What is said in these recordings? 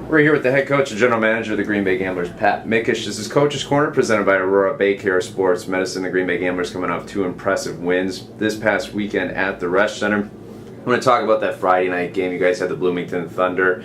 We're here with the head coach and general manager of the Green Bay Gamblers, Pat Mickish. This is Coach's Corner, presented by Aurora BayCare Sports Medicine. The Green Bay Gamblers coming off 2 impressive wins this past weekend at the Resch Center. I want to talk about that Friday night game. You guys had the Bloomington Thunder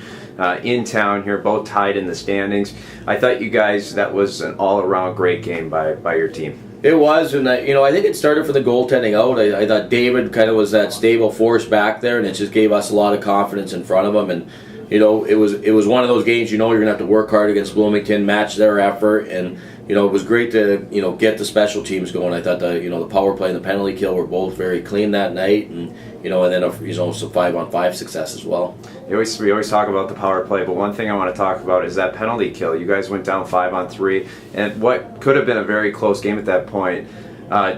in town here, both tied in the standings. I thought you guys, that was an all-around great game by your team. It was, and I think it started for the goaltending out. I thought David kind of was that stable force back there, and it just gave us a lot of confidence in front of him. And it was one of those games. You're going to have to work hard against Bloomington, match their effort, and it was great to get the special teams going. I thought the power play and the penalty kill were both very clean that night, and then some 5-on-5 success as well. We always talk about the power play, but one thing I want to talk about is that penalty kill. You guys went down 5-on-3, and what could have been a very close game at that point.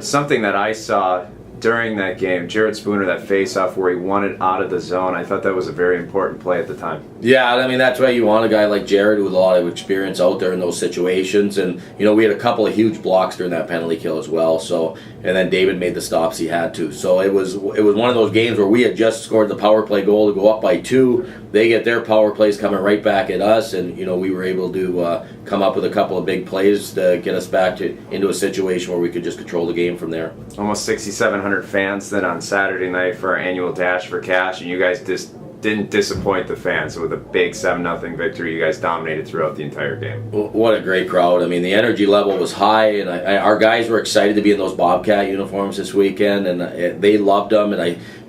Something that I saw during that game, Jared Spooner, that face-off where he won it out of the zone, I thought that was a very important play at the time. Yeah, that's why you want a guy like Jared with a lot of experience out there in those situations. And, we had a couple of huge blocks during that penalty kill as well. So, and then David made the stops he had to. So it was one of those games where we had just scored the power play goal to go up by 2. They get their power plays coming right back at us, and, we were able to come up with a couple of big plays to get us back into a situation where we could just control the game from there. Almost 6,700 fans then on Saturday night for our annual Dash for Cash, and you guys just didn't disappoint the fans. So with a big 7-0 victory, you guys dominated throughout the entire game. What a great crowd. The energy level was high, and our guys were excited to be in those Bobcat uniforms this weekend, and they loved them, and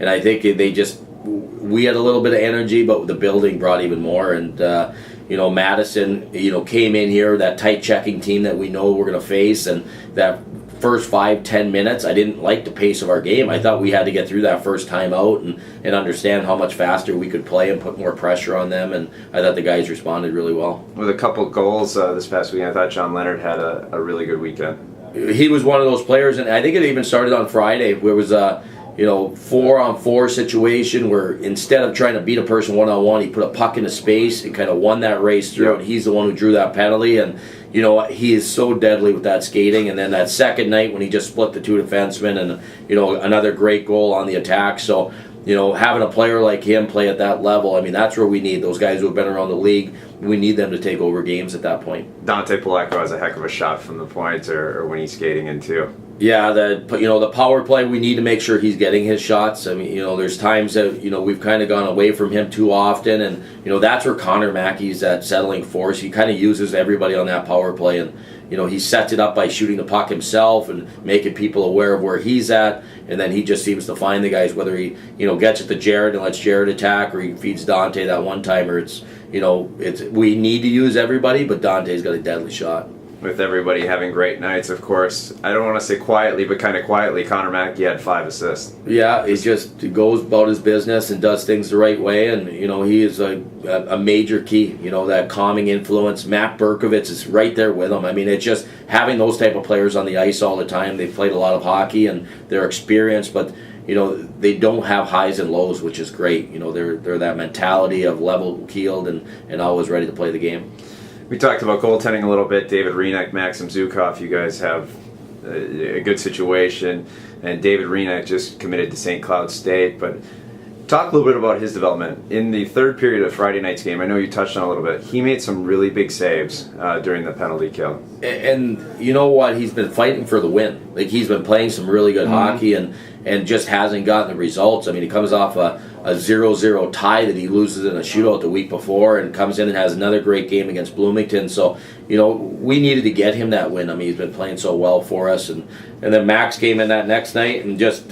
I think we had a little bit of energy, but the building brought even more. And Madison came in here, that tight checking team that we know we're going to face, and that first 5-10 minutes, I didn't like the pace of our game. I thought we had to get through that first time out and understand how much faster we could play and put more pressure on them, and I thought the guys responded really well. With a couple goals this past weekend, I thought John Leonard had a really good weekend. He was one of those players, and I think it even started on Friday, where it was a 4-on-4 situation where instead of trying to beat a person one-on-one, he put a puck into space and kind of won that race through, and he's the one who drew that penalty. And he is so deadly with that skating. And then that second night when he just split the 2 defensemen, and another great goal on the attack. So having a player like him play at that level, that's where we need those guys who have been around the league. We need them to take over games at that point. Dante Paleko has a heck of a shot from the point, or when he's skating in too. Yeah, the power play, we need to make sure he's getting his shots. There's times that we've kind of gone away from him too often, and that's where Connor Mackey's that settling force. He kind of uses everybody on that power play, and he sets it up by shooting the puck himself and making people aware of where he's at, and then he just seems to find the guys, whether he gets it to Jared and lets Jared attack, or he feeds Dante that one-timer. We need to use everybody, but Dante's got a deadly shot. With everybody having great nights, of course, I don't want to say quietly, but kind of quietly, Connor Mackey had 5 assists. Yeah, he goes about his business and does things the right way, and he is a major key. That calming influence. Matt Berkovitz is right there with him. It's just having those type of players on the ice all the time. They've played a lot of hockey and they're experienced, but they don't have highs and lows, which is great. They're that mentality of level-keeled and always ready to play the game. We talked about goaltending a little bit. David Renek, Maxim Zukov, you guys have a good situation. And David Renek just committed to St. Cloud State. But talk a little bit about his development. In the third period of Friday night's game, I know you touched on it a little bit, he made some really big saves during the penalty kill. And you know what? He's been fighting for the win. He's been playing some really good hockey and just hasn't gotten the results. He comes off a 0-0 tie that he loses in a shootout the week before, and comes in and has another great game against Bloomington. So, we needed to get him that win. He's been playing so well for us. And then Max came in that next night and just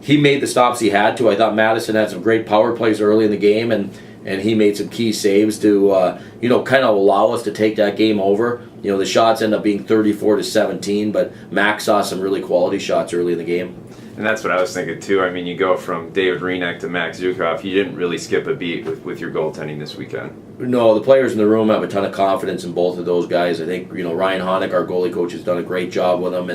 he made the stops he had to. I thought Madison had some great power plays early in the game, and he made some key saves to kind of allow us to take that game over. The shots end up being 34-17, but Max saw some really quality shots early in the game. And that's what I was thinking too. You go from David Renek to Max Zukov. You didn't really skip a beat with your goaltending this weekend. No, the players in the room have a ton of confidence in both of those guys. I think Ryan Honig, our goalie coach, has done a great job with them,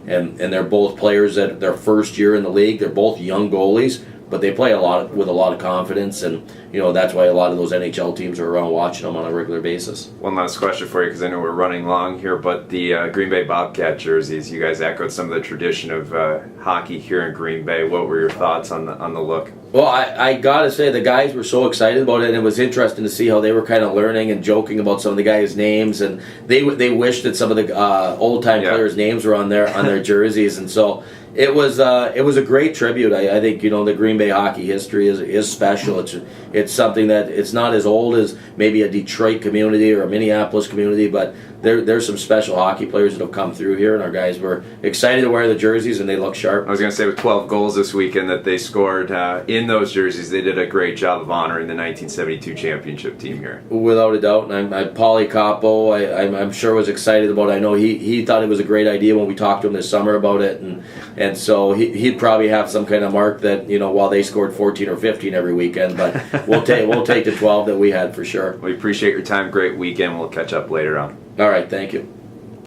and they're both players that their first year in the league. They're both young goalies, but they play with a lot of confidence, and that's why a lot of those NHL teams are around watching them on a regular basis. One last question for you, because I know we're running long here, but the Green Bay Bobcat jerseys, you guys echoed some of the tradition of hockey here in Green Bay. What were your thoughts on the look? Well, I gotta say the guys were so excited about it, and it was interesting to see how they were kind of learning and joking about some of the guys' names, and they wished that some of the old time players' names were on their jerseys, and so it was a great tribute. I think the Green Bay hockey history is special. It's something that it's not as old as maybe a Detroit community or a Minneapolis community, but there's some special hockey players that have come through here, and our guys were excited to wear the jerseys, and they look sharp. I was going to say, with 12 goals this weekend that they scored in those jerseys, they did a great job of honoring the 1972 championship team here. Without a doubt, and Paulie Capo, I'm sure was excited about it. I know he thought it was a great idea when we talked to him this summer about it, and so he'd probably have some kind of mark that while they scored 14 or 15 every weekend, but we'll take the 12 that we had for sure. We appreciate your time. Great weekend. We'll catch up later on. All right, thank you.